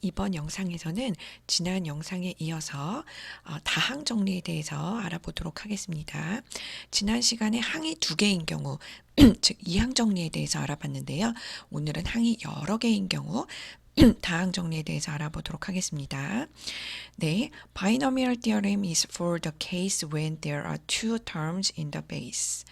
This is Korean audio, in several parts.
이번 영상에서는 지난 영상에 이어서 다항 정리에 대해서 알아보도록 하겠습니다. 지난 시간에 항이 두 개인 경우, 즉 이항 정리에 대해서 알아봤는데요. 오늘은 항이 여러 개인 경우 다항 정리에 대해서 알아보도록 하겠습니다. 네, binomial theorem is for the case when there are two terms in the base.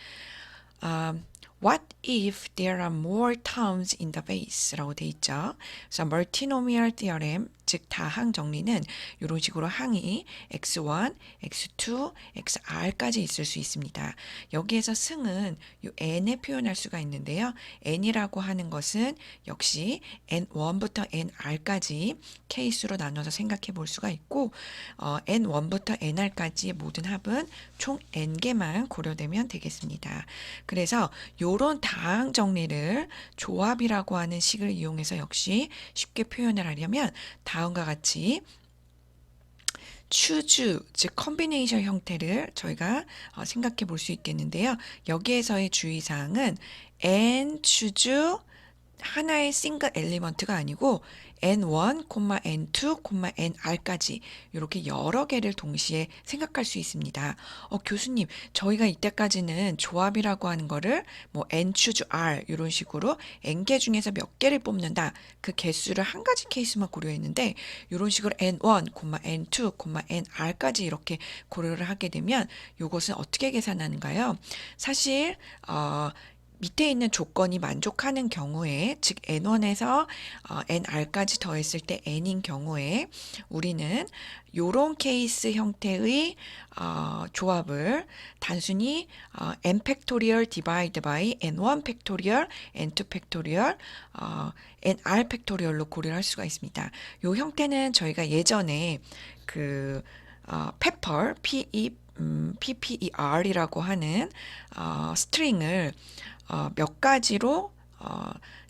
What if there are more terms in the base? 라고 돼 있죠. 그래서 multinomial theorem, 즉 다항 정리는 이런 식으로 항이 x1, x2, xr까지 있을 수 있습니다. 여기에서 승은 이 n에 표현할 수가 있는데요. n이라고 하는 것은 역시 n1부터 nr까지 케이스로 나눠서 생각해 볼 수가 있고 n1부터 nr까지의 모든 합은 총 n개만 고려되면 되겠습니다. 그래서 요런 다항 정리를 조합이라고 하는 식을 이용해서 역시 쉽게 표현을 하려면 다음과 같이 choose, 즉 컨비네이션 형태를 저희가 생각해 볼 수 있겠는데요. 여기에서의 주의사항은 n choose 하나의 싱글 엘리먼트가 아니고 n1, n2, nr까지 이렇게 여러 개를 동시에 생각할 수 있습니다. 교수님, 저희가 이때까지는 조합이라고 하는 거를 뭐 n choose r 이런 식으로 n개 중에서 몇 개를 뽑는다. 그 개수를 한 가지 케이스만 고려했는데 이런 식으로 n1, n2, nr까지 이렇게 고려를 하게 되면 이것은 어떻게 계산하는가요? 사실 밑에 있는 조건이 만족하는 경우에, 즉 n1에서 nr까지 더했을 때 n인 경우에 우리는 요런 케이스 형태의 조합을 단순히 n 팩토리얼 디바이드 바이 n1 팩토리얼, n2 팩토리얼, nr 팩토리얼로 고려를 할 수가 있습니다. 요 형태는 저희가 예전에 그 pepper, PPER이라고 하는 스트링을 몇 가지로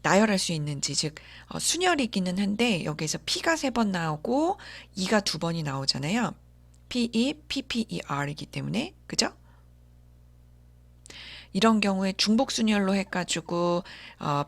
나열할 수 있는지, 즉 순열이기는 한데 여기에서 P가 3번 나오고 E가 2번이 나오잖아요. PPER이기 때문에, 그죠? 이런 경우에 중복순열로 해가지고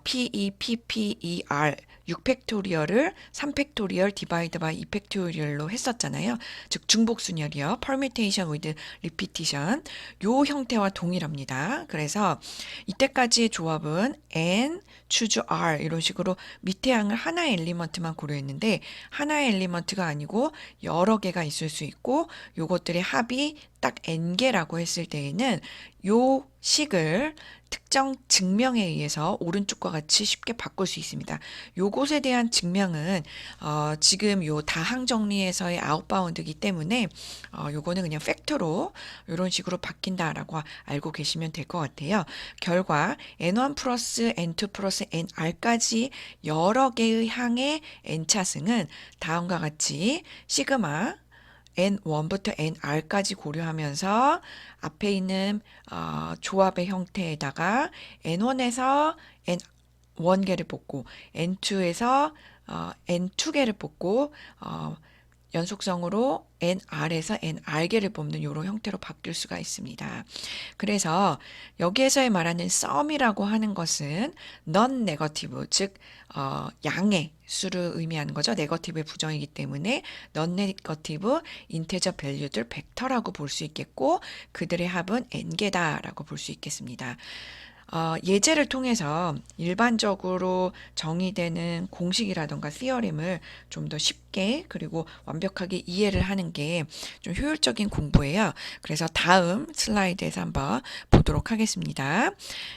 PPER 6팩토리얼을 3팩토리얼 디바이드 바이 2팩토리얼로 했었잖아요. 즉 중복순열이요. permutation with repetition. 요 형태와 동일합니다. 그래서 이때까지의 조합은 n, choose r 이런 식으로 밑에 항을 하나의 엘리먼트만 고려했는데 하나의 엘리먼트가 아니고 여러 개가 있을 수 있고 요것들의 합이 딱 n개라고 했을 때에는 요 식을 특정 증명에 의해서 오른쪽과 같이 쉽게 바꿀 수 있습니다. 요것에 대한 증명은 지금 요 다항 정리에서의 아웃바운드이기 때문에 요거는 그냥 팩터로 이런 식으로 바뀐다라고 알고 계시면 될 것 같아요. 결과 n1 플러스 n2 플러스 nr까지 여러 개의 항의 n차승은 다음과 같이 시그마 n1부터 nr까지 고려하면서 앞에 있는 조합의 형태에다가 n1에서 n1개를 뽑고 n2에서 n2개를 뽑고 연속성으로 nr에서 nr개를 뽑는 이런 형태로 바뀔 수가 있습니다. 그래서 여기에서의 말하는 썸이라고 하는 것은 non-negative, 즉 양의 수를 의미하는 거죠. 네거티브의 부정이기 때문에 non-negative 인테저 밸류들 벡터라고 볼 수 있겠고 그들의 합은 n개다라고 볼 수 있겠습니다. 예제를 통해서 일반적으로 정의되는 공식이라던가 theorem을 좀 더 쉽게 그리고 완벽하게 이해를 하는 게 좀 효율적인 공부예요. 그래서 다음 슬라이드에서 한번 보도록 하겠습니다.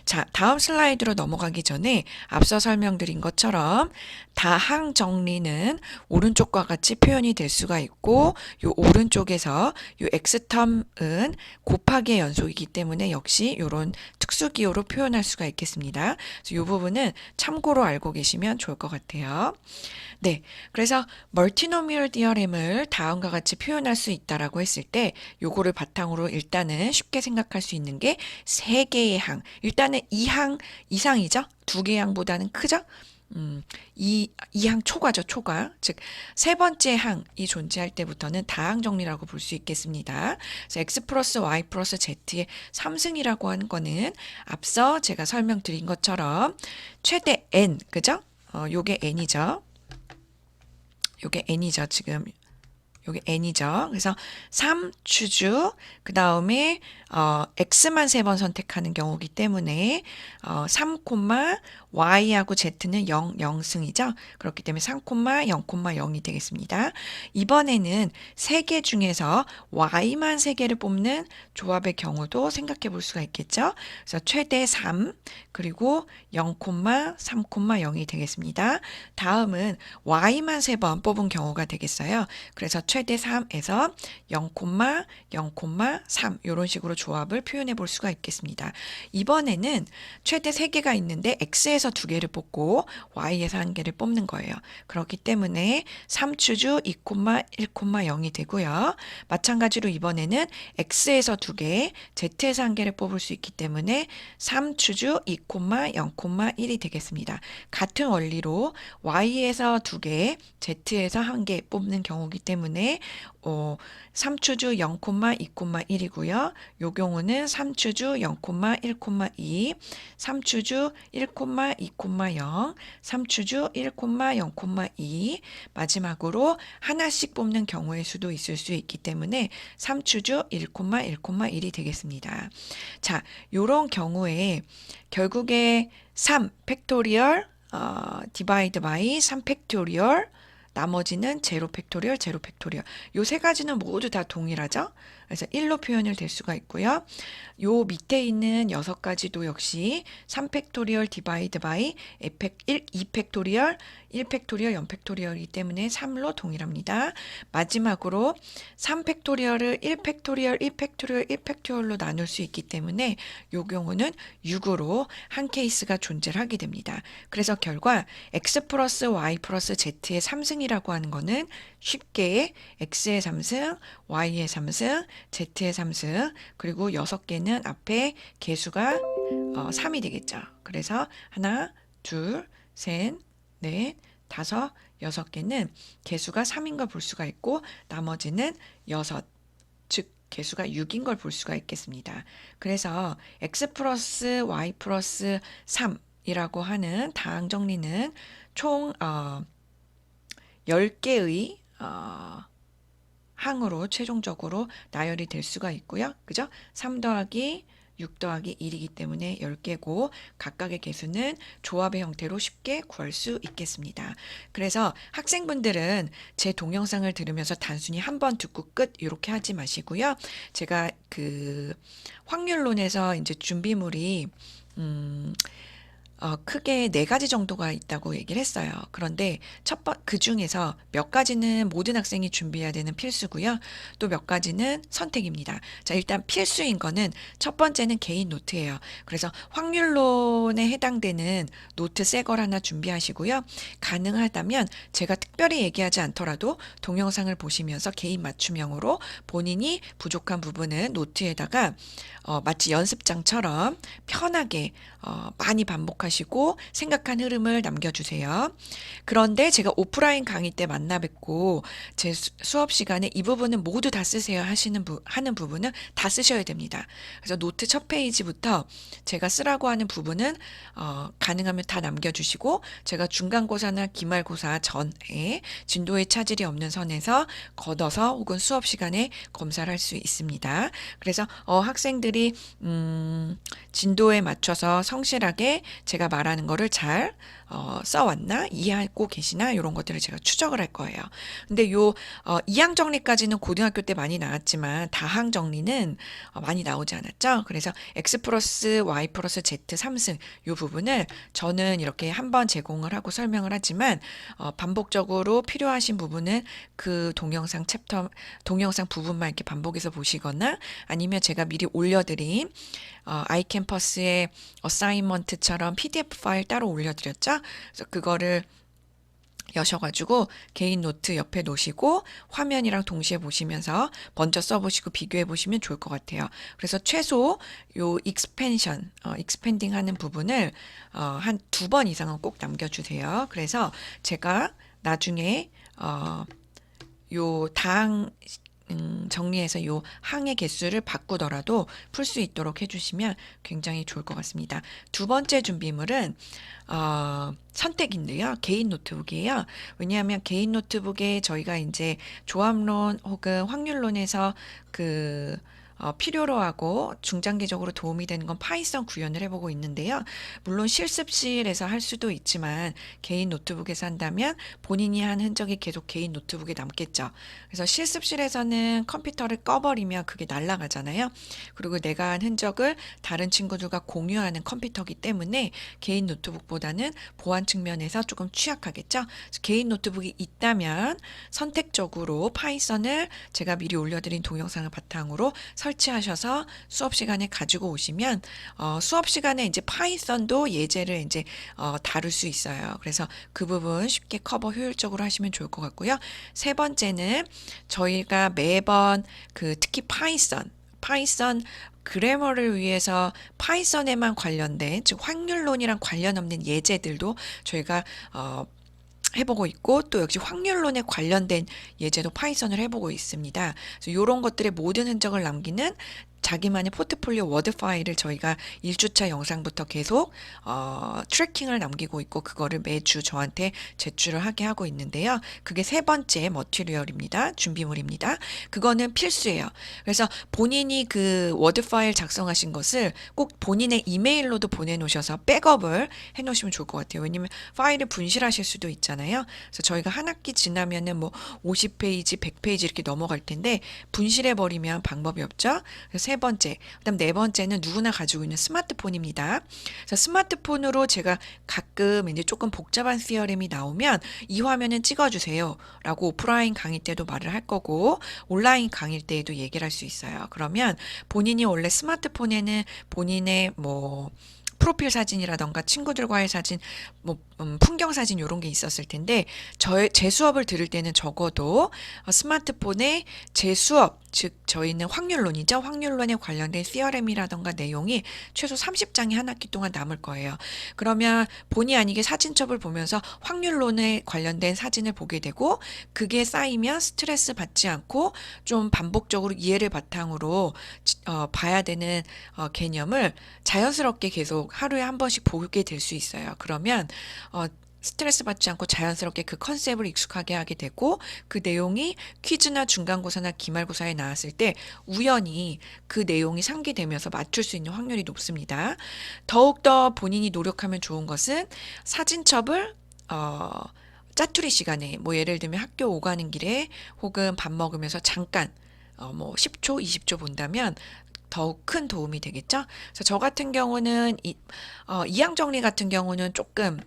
자, 다음 슬라이드로 넘어가기 전에 앞서 설명드린 것처럼 다항 정리는 오른쪽과 같이 표현이 될 수가 있고 요 오른쪽에서 요 x텀은 곱하기의 연속이기 때문에 역시 이런 특수기호로 표현할 수가 있겠습니다. 그래서 이 부분은 참고로 알고 계시면 좋을 것 같아요. 네, 그래서 멀티노미얼 디어렘을 다음과 같이 표현할 수 있다라고 했을 때 요거를 바탕으로 일단은 쉽게 생각할 수 있는 게 3개의 항. 일단은 2항 이상이죠? 2개의 항보다는 크죠? 이항 초과죠, 초과. 즉, 세 번째 항이 존재할 때부터는 다항 정리라고 볼 수 있겠습니다. 그래서 x 플러스 y 플러스 z의 3승이라고 하는 거는 앞서 제가 설명드린 것처럼 최대 n, 그죠? 요게 n이죠. 요게 n이죠. 지금 요게 n이죠. 그래서 3 choose 그 다음에 x만 3번 선택하는 경우이기 때문에 3, y하고 z는 0, 0승이죠. 그렇기 때문에 3, 0, 0이 되겠습니다. 이번에는 3개 중에서 y만 3개를 뽑는 조합의 경우도 생각해 볼 수가 있겠죠. 그래서 최대 3 그리고 0, 3, 0이 되겠습니다. 다음은 y만 3번 뽑은 경우가 되겠어요. 그래서 최대 3에서 0, 0, 3 이런 식으로 조합을 표현해 볼 수가 있겠습니다. 이번에는 최대 3개가 있는데 x에서 2개를 뽑고 y에서 1개를 뽑는 거예요. 그렇기 때문에 3 choose 2, 1, 0이 되고요. 마찬가지로 이번에는 x에서 2개, z에서 1개를 뽑을 수 있기 때문에 3 choose 2, 0, 1이 되겠습니다. 같은 원리로 y에서 2개, z에서 1개 뽑는 경우이기 때문에 3 choose 0, 2, 1이고요. 요 경우는 3 choose 0, 1, 2, 3 choose 1, 2, 0, 3 choose 1, 0, 2 마지막으로 하나씩 뽑는 경우의 수도 있을 수 있기 때문에 3 choose 1, 1, 1이 되겠습니다. 자, 요런 경우에 결국에 3 팩토리얼 divide by 3 팩토리얼 나머지는 제로 팩토리얼, 제로 팩토리얼. 요 세 가지는 모두 다 동일하죠? 그래서 1로 표현을 될 수가 있고요. 요 밑에 있는 6가지도 역시 3 팩토리얼 디바이드 바이 2 팩토리얼, 1 팩토리얼, 0 팩토리얼이기 때문에 3로 동일합니다. 마지막으로 3 팩토리얼을 1 팩토리얼, 1 팩토리얼, 1 팩토리얼로 나눌 수 있기 때문에 요 경우는 6으로 한 케이스가 존재를 하게 됩니다. 그래서 결과 x 플러스 y 플러스 z의 3승이라고 하는 거는 쉽게 x의 3승, y의 3승, z의 3승, 그리고 6개는 앞에 개수가 3이 되겠죠. 그래서 하나, 둘, 셋, 넷, 다섯, 6개는 개수가 3인 걸 볼 수가 있고 나머지는 6, 즉 개수가 6인 걸 볼 수가 있겠습니다. 그래서 x 플러스 y 플러스 3이라고 하는 다항 정리는 총 10개의 항으로 최종적으로 나열이 될 수가 있고요. 그죠? 3 더하기 6 더하기 1이기 때문에 10개고 각각의 개수는 조합의 형태로 쉽게 구할 수 있겠습니다. 그래서 학생분들은 제 동영상을 들으면서 단순히 한 번 듣고 끝 이렇게 하지 마시고요. 제가 그 확률론에서 이제 준비물이 크게 4가지 정도가 있다고 얘기를 했어요. 그런데 그 중에서 몇 가지는 모든 학생이 준비해야 되는 필수고요. 또 몇 가지는 선택입니다. 자, 일단 필수인 거는 첫 번째는 개인 노트예요. 그래서 확률론에 해당되는 노트 새 걸 하나 준비하시고요. 가능하다면 제가 특별히 얘기하지 않더라도 동영상을 보시면서 개인 맞춤형으로 본인이 부족한 부분은 노트에다가 마치 연습장처럼 편하게 많이 반복하시고 생각한 흐름을 남겨주세요. 그런데 제가 오프라인 강의 때 만나 뵙고 제 수업 시간에 이 부분은 모두 다 쓰세요 하는 부분은 다 쓰셔야 됩니다. 그래서 노트 첫 페이지부터 제가 쓰라고 하는 부분은 가능하면 다 남겨주시고 제가 중간고사나 기말고사 전에 진도에 차질이 없는 선에서 걷어서 혹은 수업 시간에 검사를 할 수 있습니다. 그래서 학생들이 진도에 맞춰서 성실하게 제가 말하는 거를 잘 써왔나 이해하고 계시나 이런 것들을 제가 추적을 할 거예요. 근데 요 2항 정리까지는 고등학교 때 많이 나왔지만 다항 정리는 많이 나오지 않았죠. 그래서 x 플러스 y 플러스 z 3승 요 부분을 저는 이렇게 한번 제공을 하고 설명을 하지만 반복적으로 필요하신 부분은 그 동영상 부분만 이렇게 반복해서 보시거나 아니면 제가 미리 올려드린 아이캠퍼스의 어사이먼트처럼 PDF 파일 따로 올려드렸죠. 그래서 그거를 여셔가지고 개인 노트 옆에 놓으시고 화면이랑 동시에 보시면서 먼저 써보시고 비교해 보시면 좋을 것 같아요. 그래서 최소 요 익스펜딩 하는 부분을 한 2번 이상은 꼭 남겨주세요. 그래서 제가 나중에 요 다항 정리해서 요 항의 개수를 바꾸더라도 풀 수 있도록 해주시면 굉장히 좋을 것 같습니다. 두 번째 준비물은 선택인데요. 개인 노트북이에요. 왜냐하면 개인 노트북에 저희가 이제 조합론 혹은 확률론에서 필요로 하고 중장기적으로 도움이 되는 건 파이썬 구현을 해보고 있는데요. 물론 실습실에서 할 수도 있지만 개인 노트북에서 한다면 본인이 한 흔적이 계속 개인 노트북에 남겠죠. 그래서 실습실에서는 컴퓨터를 꺼버리면 그게 날아가잖아요. 그리고 내가 한 흔적을 다른 친구들과 공유하는 컴퓨터기 때문에 개인 노트북보다는 보안 측면에서 조금 취약하겠죠. 그래서 개인 노트북이 있다면 선택적으로 파이썬을 제가 미리 올려드린 동영상을 바탕으로 설치하셔서 수업 시간에 가지고 오시면 수업 시간에 이제 파이썬도 예제를 이제 다룰 수 있어요. 그래서 그 부분 쉽게 커버 효율적으로 하시면 좋을 것 같고요. 세 번째는 저희가 매번 특히 파이썬 그래머를 위해서 파이썬에만 관련된 즉 확률론이랑 관련 없는 예제들도 저희가 해보고 있고 또 역시 확률론에 관련된 예제도 파이썬을 해보고 있습니다. 그래서 이런 것들의 모든 흔적을 남기는 자기만의 포트폴리오 워드 파일을 저희가 1주차 영상부터 계속 트래킹을 남기고 있고 그거를 매주 저한테 제출을 하게 하고 있는데요. 그게 세 번째 머티리얼입니다. 준비물입니다. 그거는 필수예요. 그래서 본인이 그 워드 파일 작성하신 것을 꼭 본인의 이메일로도 보내놓으셔서 백업을 해놓으시면 좋을 것 같아요. 왜냐면 파일을 분실하실 수도 있잖아요. 그래서 저희가 한 학기 지나면은 뭐 50페이지, 100페이지 이렇게 넘어갈 텐데 분실해버리면 방법이 없죠. 그래서 세 번째, 그다음 네 번째는 누구나 가지고 있는 스마트폰입니다. 그래서 스마트폰으로 제가 가끔 이제 조금 복잡한 시어램이 나오면 이 화면은 찍어주세요 라고 오프라인 강의 때도 말을 할 거고 온라인 강의 때에도 얘기를 할 수 있어요. 그러면 본인이 원래 스마트폰에는 본인의 뭐 프로필 사진이라던가 친구들과의 사진, 뭐 풍경 사진 이런 게 있었을 텐데 제 수업을 들을 때는 적어도 스마트폰에 제 수업, 즉 저희는 확률론이죠. 확률론에 관련된 CRM이라던가 내용이 최소 30장이 한 학기 동안 남을 거예요. 그러면 본의 아니게 사진첩을 보면서 확률론에 관련된 사진을 보게 되고 그게 쌓이면 스트레스 받지 않고 좀 반복적으로 이해를 바탕으로 봐야 되는 개념을 자연스럽게 계속 하루에 한 번씩 보게 될 수 있어요. 그러면 스트레스 받지 않고 자연스럽게 그 컨셉을 익숙하게 하게 되고 그 내용이 퀴즈나 중간고사나 기말고사에 나왔을 때 우연히 그 내용이 상기되면서 맞출 수 있는 확률이 높습니다. 더욱더 본인이 노력하면 좋은 것은 사진첩을 짜투리 시간에 뭐 예를 들면 학교 오가는 길에 혹은 밥 먹으면서 잠깐 뭐 10초, 20초 본다면 더욱 큰 도움이 되겠죠. 그래서 저 같은 경우는 이항 정리 같은 경우는 조금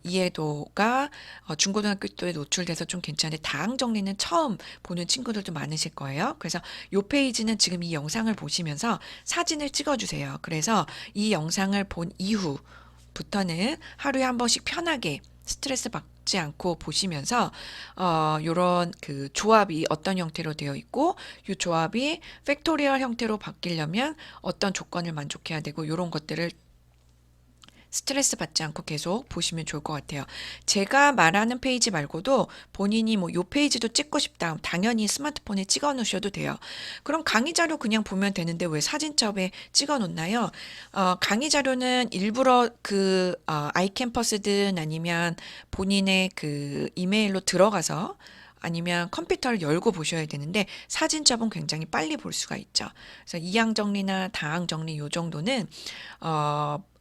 이해도가 중고등학교 때에 노출돼서 좀 괜찮은데 다항 정리는 처음 보는 친구들도 많으실 거예요. 그래서 요 페이지는 지금 이 영상을 보시면서 사진을 찍어주세요. 그래서 이 영상을 본 이후부터는 하루에 한 번씩 편하게 스트레스 받지 않고 보시면서 요런 그 조합이 어떤 형태로 되어 있고 이 조합이 팩토리얼 형태로 바뀌려면 어떤 조건을 만족해야 되고 요런 것들을 스트레스 받지 않고 계속 보시면 좋을 것 같아요. 제가 말하는 페이지 말고도 본인이 뭐 요 페이지도 찍고 싶다. 당연히 스마트폰에 찍어 놓으셔도 돼요. 그럼 강의 자료 그냥 보면 되는데 왜 사진첩에 찍어 놓나요? 강의 자료는 일부러 아이캠퍼스든 아니면 본인의 그 이메일로 들어가서 아니면 컴퓨터를 열고 보셔야 되는데 사진첩은 굉장히 빨리 볼 수가 있죠. 그래서 이항 정리나 다항 정리 요 정도는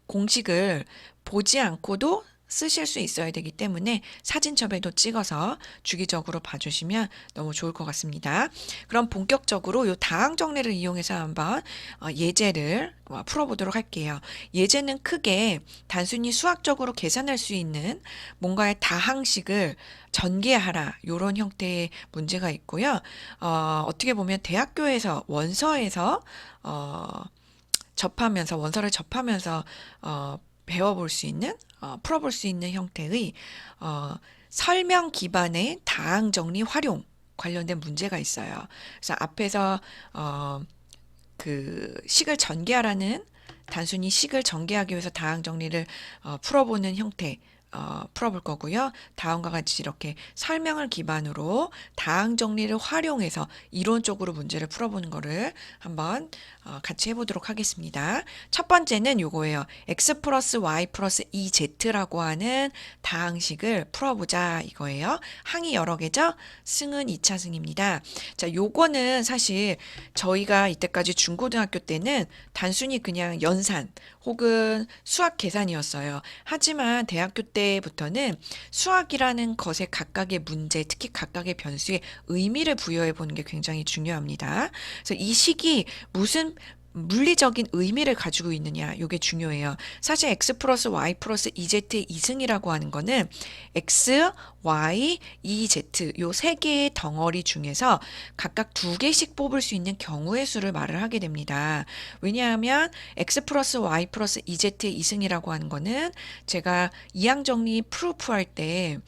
공식을 보지 않고도 쓰실 수 있어야 되기 때문에 사진첩에도 찍어서 주기적으로 봐주시면 너무 좋을 것 같습니다. 그럼 본격적으로 이 다항 정리를 이용해서 한번 예제를 풀어보도록 할게요. 예제는 크게 단순히 수학적으로 계산할 수 있는 뭔가의 다항식을 전개하라 이런 형태의 문제가 있고요. 어떻게 보면 대학교에서 원서에서 원서를 접하면서 배워볼 수 있는, 풀어볼 수 있는 형태의 설명 기반의 다항 정리 활용 관련된 문제가 있어요. 그래서 앞에서 그 식을 전개하라는 단순히 식을 전개하기 위해서 다항 정리를 풀어보는 형태. 풀어볼 거고요. 다음과 같이 이렇게 설명을 기반으로 다항 정리를 활용해서 이론적으로 문제를 풀어보는 거를 한번 같이 해보도록 하겠습니다. 첫 번째는 요거예요. x 플러스 y 플러스 2z라고 하는 다항식을 풀어보자 이거예요. 항이 여러 개죠? 승은 2차 승입니다. 자, 요거는 사실 저희가 이때까지 중고등학교 때는 단순히 그냥 연산 혹은 수학 계산이었어요. 하지만 대학교 때부터는 수학이라는 것에 각각의 문제, 특히 각각의 변수에 의미를 부여해 보는 게 굉장히 중요합니다. 그래서 이 식이 무슨 물리적인 의미를 가지고 있느냐, 이게 중요해요. 사실 x 플러스 y 플러스 2z의 이승이라고 하는 거는 x, y, 2z 요 세 개의 덩어리 중에서 각각 두 개씩 뽑을 수 있는 경우의 수를 말을 하게 됩니다. 왜냐하면 x 플러스 y 플러스 2z의 이승이라고 하는 거는 제가 이항 정리 프루프 할 때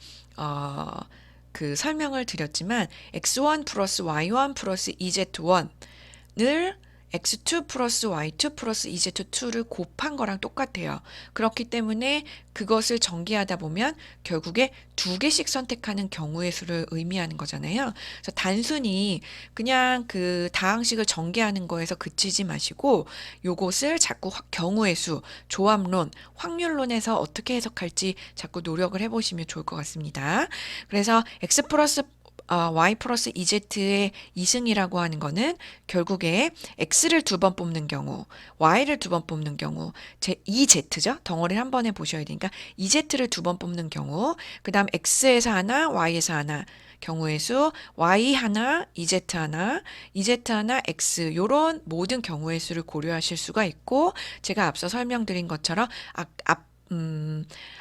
그 설명을 드렸지만 x1 플러스 y1 플러스 2z1을 x2 플러스 y2 플러스 z2를 곱한 거랑 똑같아요. 그렇기 때문에 그것을 전개하다 보면 결국에 두 개씩 선택하는 경우의 수를 의미하는 거잖아요. 그래서 단순히 그냥 그 다항식을 전개하는 거에서 그치지 마시고 요것을 자꾸 경우의 수, 조합론, 확률론에서 어떻게 해석할지 자꾸 노력을 해보시면 좋을 것 같습니다. 그래서 x 플러스 y 플러스 2z의 이승이라고 하는 거는 결국에 x를 두 번 뽑는 경우, y를 두 번 뽑는 경우, 2z죠? 덩어리를 한 번에 보셔야 되니까 2z를 두 번 뽑는 경우, 그 다음 x에서 하나, y에서 하나, 경우의 수, y 하나, 2z 하나, 2z 하나, x 요런 모든 경우의 수를 고려하실 수가 있고 제가 앞서 설명드린 것처럼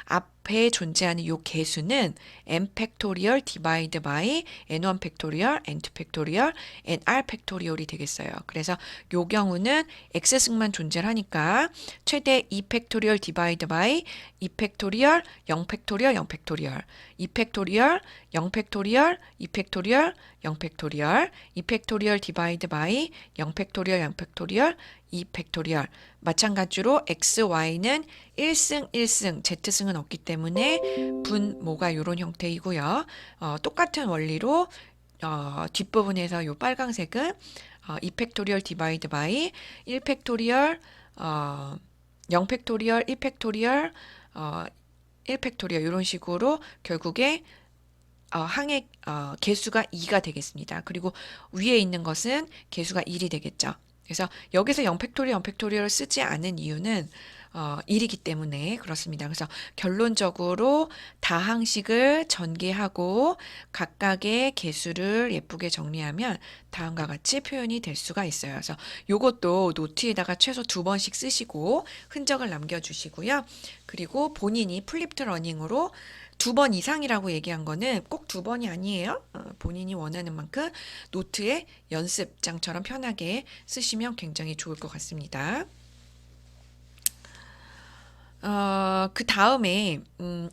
앞에 존재하는 요 개수는 n 팩토리얼 디바이드 바이 n1 팩토리얼, n2 팩토리얼, nr 팩토리얼이 되겠어요. 그래서 요 경우는 x승만 존재하니까 최대 2 팩토리얼 디바이드 바이 2 팩토리얼, 0 팩토리얼, 0 팩토리얼, 2 팩토리얼, 0 팩토리얼, 2 팩토리얼, 0 팩토리얼, 2 팩토리얼 디바이드 바이 0 팩토리얼, 0 팩토리얼, 2 팩토리얼. 마찬가지로 x, y는 1승, 1승, z승은 없기 때문에 분모가 이런 형태이고요. 똑같은 원리로 뒷부분에서 요 빨강색은 2 팩토리얼 디바이드 바이 1 팩토리얼, 0 팩토리얼, 1 팩토리얼, 1 팩토리얼 이런 식으로 결국에 항의 개수가 2가 되겠습니다. 그리고 위에 있는 것은 개수가 1이 되겠죠. 그래서 여기서 0 팩토리얼, 0 팩토리얼을 쓰지 않은 이유는 1이기 때문에 그렇습니다. 그래서 결론적으로 다항식을 전개하고 각각의 개수를 예쁘게 정리하면 다음과 같이 표현이 될 수가 있어요. 그래서 요것도 노트에다가 최소 2번씩 쓰시고 흔적을 남겨주시고요. 그리고 본인이 플립드 러닝으로 2번 이상이라고 얘기한 거는 꼭 2번이 아니에요. 본인이 원하는 만큼 노트에 연습장처럼 편하게 쓰시면 굉장히 좋을 것 같습니다. 그 다음에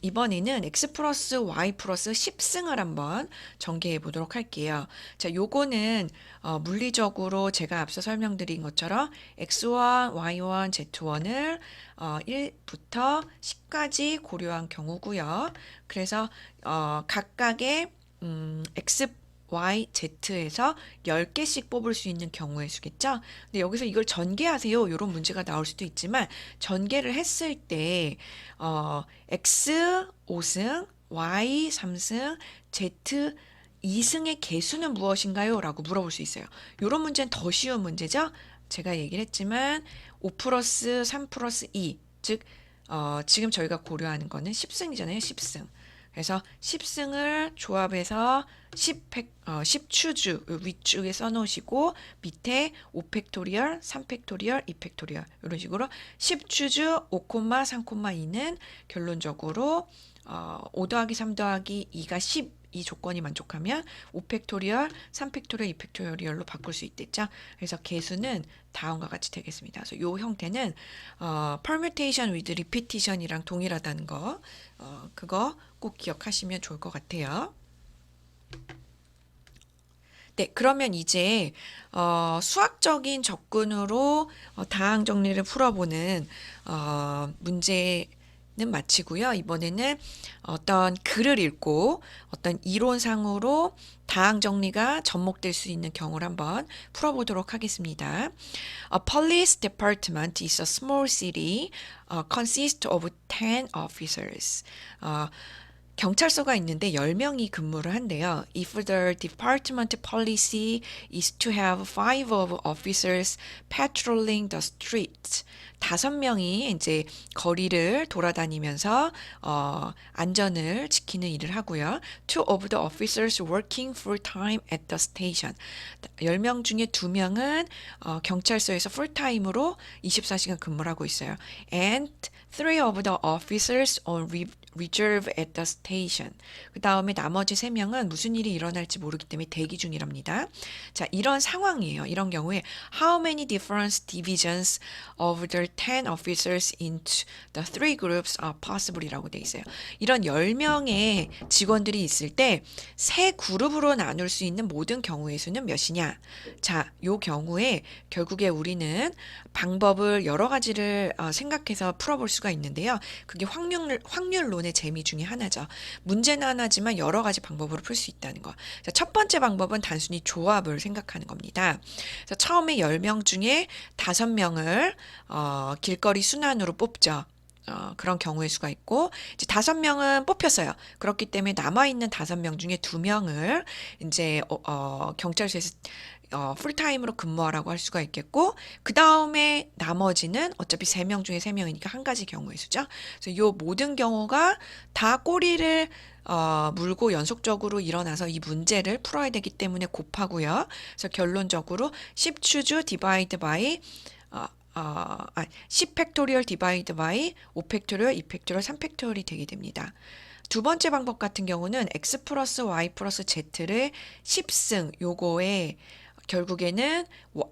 이번에는 x 플러스 y 플러스 10승을 한번 전개해 보도록 할게요. 자, 요거는 물리적으로 제가 앞서 설명드린 것처럼 x1, y1, z1을 1부터 10까지 고려한 경우고요. 그래서 각각의 x Y, Z에서 10개씩 뽑을 수 있는 경우의 수겠죠? 근데 여기서 이걸 전개하세요. 이런 문제가 나올 수도 있지만 전개를 했을 때 X 5승, Y 3승, Z 2승의 개수는 무엇인가요? 라고 물어볼 수 있어요. 이런 문제는 더 쉬운 문제죠? 제가 얘기를 했지만 5 플러스 3 플러스 2, 즉 지금 저희가 고려하는 거는 10승이잖아요. 10승. 그래서 10승을 조합해서 10추주 윗줄에 써놓으시고 밑에 5팩토리얼, 3팩토리얼, 2팩토리얼 이런 식으로 10추주 5, 3,2는 결론적으로 5 더하기 3 더하기 2가 10 이 조건이 만족하면 5팩토리얼, 3팩토리얼, 2팩토리얼로 바꿀 수 있겠죠. 그래서 개수는 다음과 같이 되겠습니다. 그래서 이 형태는 permutation with repetition이랑 동일하다는 거 그거 꼭 기억하시면 좋을 것 같아요. 네, 그러면 이제 수학적인 접근으로 다항 정리를 풀어보는 문제 마치고요. 이번에는 어떤 글을 읽고 어떤 이론상으로 다항 정리가 접목될 수 있는 경우를 한번 풀어보도록 하겠습니다. A police department is a small city, consists of 10 officers. 경찰서가 있는데 10명이 근무를 한대요. If the department policy is to have 5 of officers patrolling the streets. 5명이 이제 거리를 돌아다니면서 안전을 지키는 일을 하고요. 2 of the officers working full time at the station. 10명 중에 2명은 경찰서에서 풀타임으로 24시간 근무를 하고 있어요. And 3 of the officers on reserve at the station. 그 다음에 나머지 3명은 무슨 일이 일어날지 모르기 때문에 대기 중이랍니다. 자, 이런 상황이에요. 이런 경우에 how many different divisions of the 10 officers into the three groups are possible 이라고 돼 있어요. 이런 10명의 직원들이 있을 때 세 그룹으로 나눌 수 있는 모든 경우의 수는 몇이냐? 자, 요 경우에 결국에 우리는 방법을 여러 가지를 생각해서 풀어볼 수가 있는데요. 그게 확률론의 재미 중에 하나죠. 문제는 하나지만 여러 가지 방법으로 풀 수 있다는 거. 자, 첫 번째 방법은 단순히 조합을 생각하는 겁니다. 그래서 처음에 10명 중에 5명을 길거리 순환으로 뽑죠. 그런 경우의 수가 있고, 이제 5명은 뽑혔어요. 그렇기 때문에 남아있는 5명 중에 2명을 이제, 경찰서에서 풀타임으로 근무하라고 할 수가 있겠고, 그 다음에 나머지는 어차피 3명 중에 3명이니까 한 가지 경우의 수죠. 그래서 요 모든 경우가 다 꼬리를 물고 연속적으로 일어나서 이 문제를 풀어야 되기 때문에 곱하고요. 그래서 결론적으로 10 choose divide by 10 팩토리얼 디바이드 바이 5 팩토리얼, 2 팩토리얼, 3 팩토리얼이 되게 됩니다. 두 번째 방법 같은 경우는 x 플러스 y 플러스 z를 10승 요거에 결국에는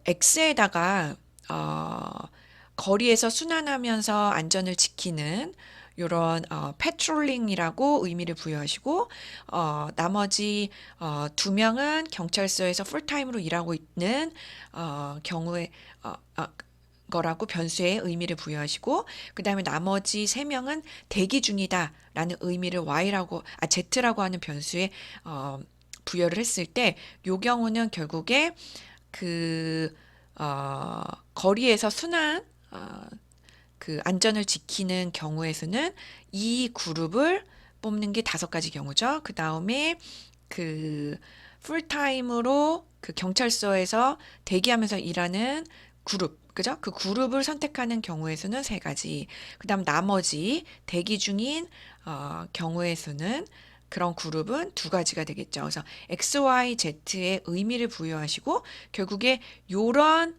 x에다가 거리에서 순환하면서 안전을 지키는 요런 패트롤링이라고 의미를 부여하시고 나머지 2명은 경찰서에서 풀타임으로 일하고 있는 경우에 거라고 변수의 의미를 부여하시고 그 다음에 나머지 3명은 대기 중이다라는 의미를 z라고 하는 변수에 부여를 했을 때 요 경우는 결국에 그 거리에서 순환 그 안전을 지키는 경우에서는 이 그룹을 뽑는 게 5가지 경우죠. 그 다음에 그 풀타임으로 그 경찰서에서 대기하면서 일하는 그룹, 그죠? 그 그룹을 선택하는 경우의 수는 3가지. 그 다음 나머지 대기 중인 경우의 수는 그런 그룹은 2가지가 되겠죠. 그래서 X, Y, Z의 의미를 부여하시고 결국에 요런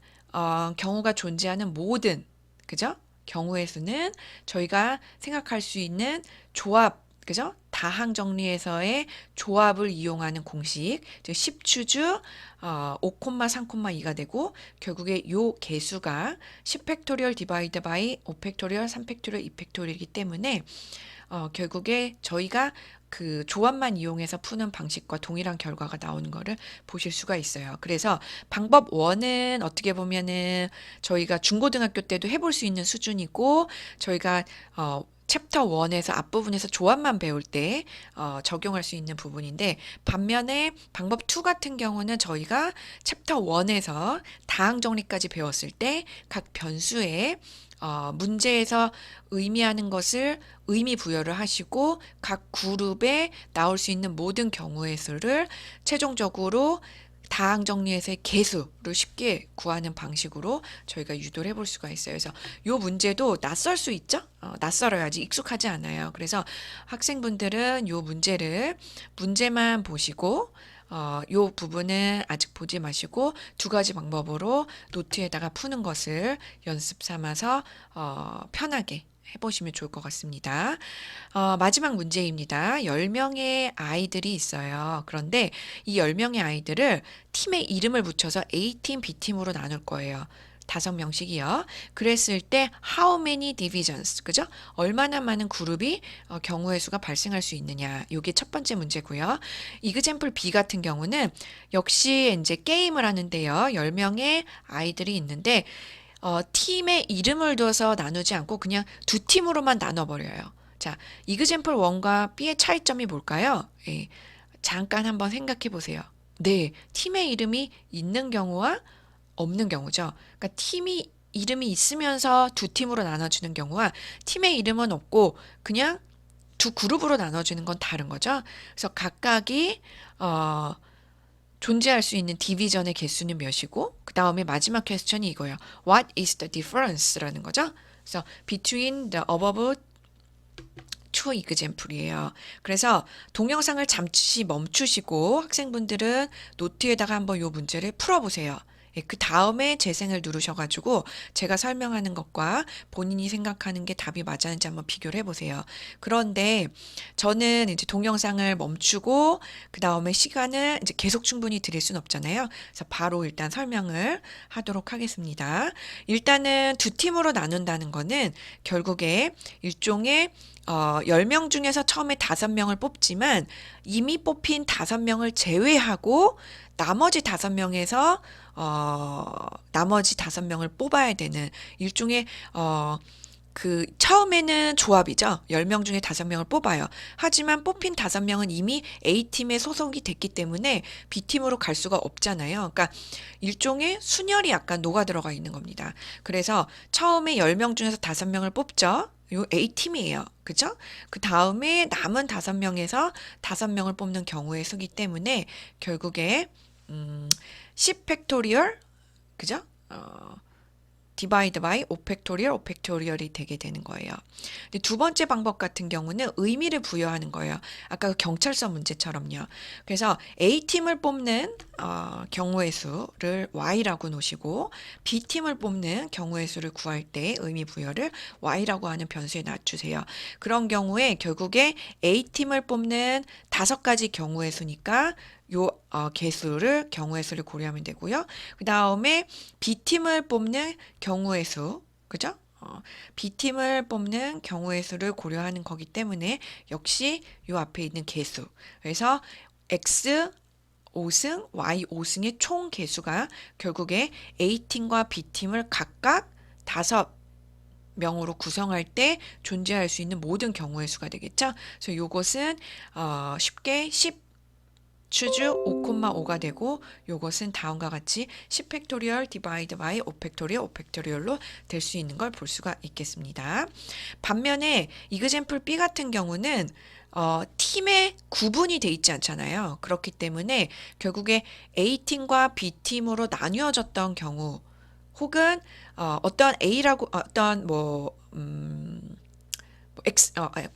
경우가 존재하는 모든, 그죠? 경우의 수는 저희가 생각할 수 있는 조합, 그죠? 다항 정리에서의 조합을 이용하는 공식, 10 추즈 5,3,2가 되고 결국에 요 개수가 10 팩토리얼 디바이드 바이 5 팩토리얼, 3 팩토리얼, 2 팩토리얼이기 때문에 결국에 저희가 그 조합만 이용해서 푸는 방식과 동일한 결과가 나오는 거를 보실 수가 있어요. 그래서 방법 1은 어떻게 보면은 저희가 중고등학교 때도 해볼 수 있는 수준이고 저희가 챕터 1에서 앞부분에서 조합만 배울 때 적용할 수 있는 부분인데 반면에 방법 2 같은 경우는 저희가 챕터 1에서 다항 정리까지 배웠을 때 각 변수에 문제에서 의미하는 것을 의미 부여를 하시고 각 그룹에 나올 수 있는 모든 경우의 수를 최종적으로 다항 정리에서의 개수를 쉽게 구하는 방식으로 저희가 유도를 해볼 수가 있어요. 그래서 요 문제도 낯설 수 있죠? 낯설어요. 아직 익숙하지 않아요. 그래서 학생분들은 요 문제만 보시고 요 부분은 아직 보지 마시고 2가지 방법으로 노트에다가 푸는 것을 연습 삼아서 편하게 해보시면 좋을 것 같습니다. 마지막 문제입니다. 10명의 아이들이 있어요. 그런데 이 10명의 아이들을 팀의 이름을 붙여서 A팀, B팀으로 나눌 거예요. 5명씩이요. 그랬을 때 how many divisions, 그죠? 얼마나 많은 그룹이 경우의 수가 발생할 수 있느냐. 이게 첫 번째 문제고요. example B 같은 경우는 역시 이제 게임을 하는데요. 10명의 아이들이 있는데 팀의 이름을 둬서 나누지 않고 그냥 두 팀으로만 나눠버려요. 자, example 1과 B의 차이점이 뭘까요? 예, 잠깐 한번 생각해 보세요. 네, 팀의 이름이 있는 경우와 없는 경우죠. 그러니까 팀이 이름이 있으면서 두 팀으로 나눠주는 경우와 팀의 이름은 없고 그냥 두 그룹으로 나눠주는 건 다른 거죠. 그래서 각각이 존재할 수 있는 디비전의 개수는 몇이고 그 다음에 마지막 퀘스천이 이거예요. What is the difference라는 거죠. 그래서 between the above two example이에요. 그래서 동영상을 잠시 멈추시고 학생분들은 노트에다가 한번 이 문제를 풀어보세요. 예, 그 다음에 재생을 누르셔가지고 제가 설명하는 것과 본인이 생각하는 게 답이 맞았는지 한번 비교를 해보세요. 그런데 저는 이제 동영상을 멈추고 그 다음에 시간을 이제 계속 충분히 드릴 순 없잖아요. 그래서 바로 일단 설명을 하도록 하겠습니다. 일단은 두 팀으로 나눈다는 거는 결국에 일종의 10명 중에서 처음에 5명을 뽑지만 이미 뽑힌 5명을 제외하고 나머지 5명에서 나머지 5명을 뽑아야 되는 일종의 그 처음에는 조합이죠. 10명 중에 5명을 뽑아요. 하지만 뽑힌 5명은 이미 A팀에 소속이 됐기 때문에 B팀으로 갈 수가 없잖아요. 그러니까 일종의 순혈이 약간 녹아 들어가 있는 겁니다. 그래서 처음에 10명 중에서 5명을 뽑죠. 요 A팀이에요. 그죠? 그 다음에 남은 5명에서 5명을 뽑는 경우의 수기 때문에 결국에 10 팩토리얼 그죠? 디바이드 바이 5 팩토리얼, 5 팩토리얼이 되게 되는 거예요. 근데 두 번째 방법 같은 경우는 의미를 부여하는 거예요. 아까 그 경찰서 문제처럼요. 그래서 A팀을 뽑는 경우의 수를 Y라고 놓으시고 B팀을 뽑는 경우의 수를 구할 때 의미 부여를 Y라고 하는 변수에 낮추세요. 그런 경우에 결국에 A팀을 뽑는 5가지 경우의 수니까 요 개수를 경우의 수를 고려하면 되고요. 그 다음에 B팀을 뽑는 경우의 수, 그죠? B팀을 뽑는 경우의 수를 고려하는 거기 때문에 역시 요 앞에 있는 개수. 그래서 X 5승, Y 5승의 총 개수가 결국에 A팀과 B팀을 각각 5명으로 구성할 때 존재할 수 있는 모든 경우의 수가 되겠죠. 그래서 요것은 쉽게 10 추주 5,5가 되고 요것은 다음과 같이 10 팩토리얼 디바이드 바이 5 팩토리얼 5 팩토리얼로 될 수 있는 걸 볼 수가 있겠습니다. 반면에 example B 같은 경우는 팀의 구분이 돼 있지 않잖아요. 그렇기 때문에 결국에 A팀과 B팀으로 나뉘어졌던 경우 혹은 어떤 A라고 어떤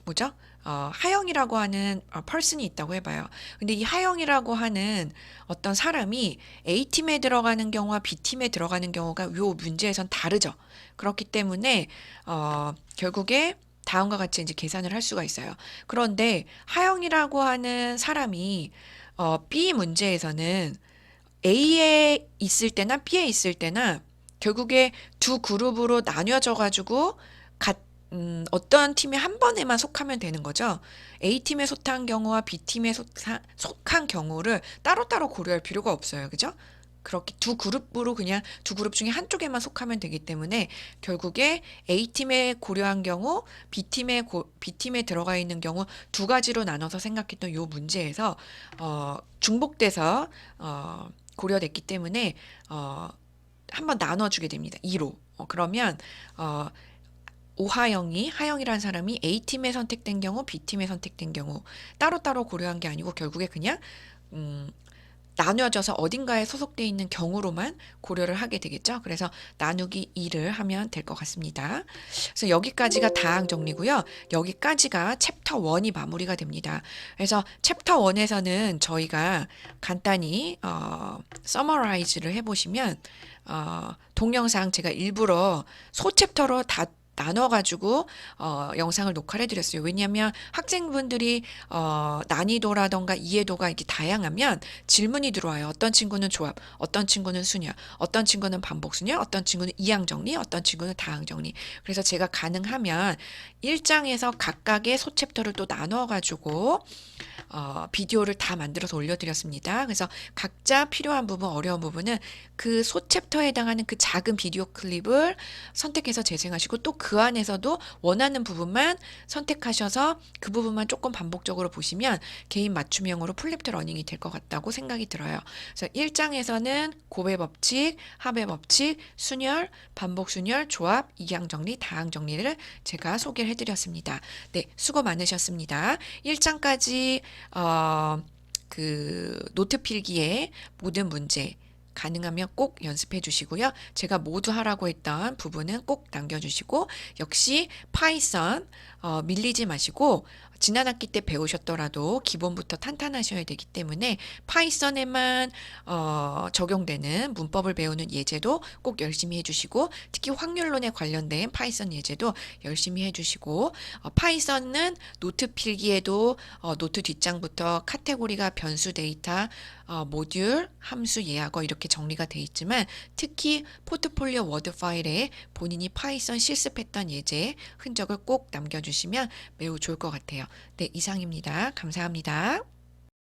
뭐죠? 하영이라고 하는 person이 있다고 해봐요. 근데 이 하영이라고 하는 어떤 사람이 A팀에 들어가는 경우와 B팀에 들어가는 경우가 요 문제에선 다르죠. 그렇기 때문에 결국에 다음과 같이 이제 계산을 할 수가 있어요. 그런데 하영이라고 하는 사람이 B 문제에서는 A에 있을 때나 B에 있을 때나 결국에 두 그룹으로 나뉘어져 가지고 어떤 팀에 한 번에만 속하면 되는 거죠. A팀에 속한 경우와 B팀에 속한 경우를 따로따로 고려할 필요가 없어요. 그죠? 그렇게 두 그룹으로 그냥 두 그룹 중에 한쪽에만 속하면 되기 때문에 결국에 A팀에 고려한 경우, B팀에 들어가 있는 경우 두 가지로 나눠서 생각했던 요 문제에서 중복돼서 고려됐기 때문에 한번 나눠주게 됩니다. 2로. 그러면 오하영이 하영이라는 사람이 A팀에 선택된 경우, B팀에 선택된 경우 따로따로 고려한 게 아니고 결국에 그냥 나뉘어져서 어딘가에 소속되어 있는 경우로만 고려를 하게 되겠죠. 그래서 나누기 2를 하면 될 것 같습니다. 그래서 여기까지가 다항 정리고요. 여기까지가 챕터 1이 마무리가 됩니다. 그래서 챕터 1에서는 저희가 간단히 서머라이즈를 해보시면 동영상 제가 일부러 소챕터로 다 나눠가지고 영상을 녹화를 해드렸어요. 왜냐하면 학생분들이 난이도라던가 이해도가 이렇게 다양하면 질문이 들어와요. 어떤 친구는 조합, 어떤 친구는 순열, 어떤 친구는 반복 순열, 어떤 친구는 이항 정리, 어떤 친구는 다항 정리. 그래서 제가 가능하면 1장에서 각각의 소챕터를 또 나눠가지고 비디오를 다 만들어서 올려드렸습니다. 그래서 각자 필요한 부분, 어려운 부분은 그 소챕터에 해당하는 그 작은 비디오 클립을 선택해서 재생하시고 또 그 안에서도 원하는 부분만 선택하셔서 그 부분만 조금 반복적으로 보시면 개인 맞춤형으로 플립드 러닝이 될 것 같다고 생각이 들어요. 그래서 1장에서는 곱의 법칙, 합의 법칙, 순열, 반복 순열, 조합, 이항 정리, 다항 정리를 제가 소개를 해드렸습니다. 네, 수고 많으셨습니다. 1장까지 그 노트 필기에 모든 문제 가능하면 꼭 연습해 주시고요. 제가 모두 하라고 했던 부분은 꼭 남겨주시고 역시 파이썬 밀리지 마시고 지난 학기 때 배우셨더라도 기본부터 탄탄하셔야 되기 때문에 파이썬에만 적용되는 문법을 배우는 예제도 꼭 열심히 해주시고 특히 확률론에 관련된 파이썬 예제도 열심히 해주시고 파이썬은 노트 필기에도 노트 뒷장부터 카테고리가 변수 데이터 모듈, 함수 예약어 이렇게 정리가 돼 있지만 특히 포트폴리오 워드 파일에 본인이 파이썬 실습했던 예제 흔적을 꼭 남겨주시면 매우 좋을 것 같아요. 네, 이상입니다. 감사합니다.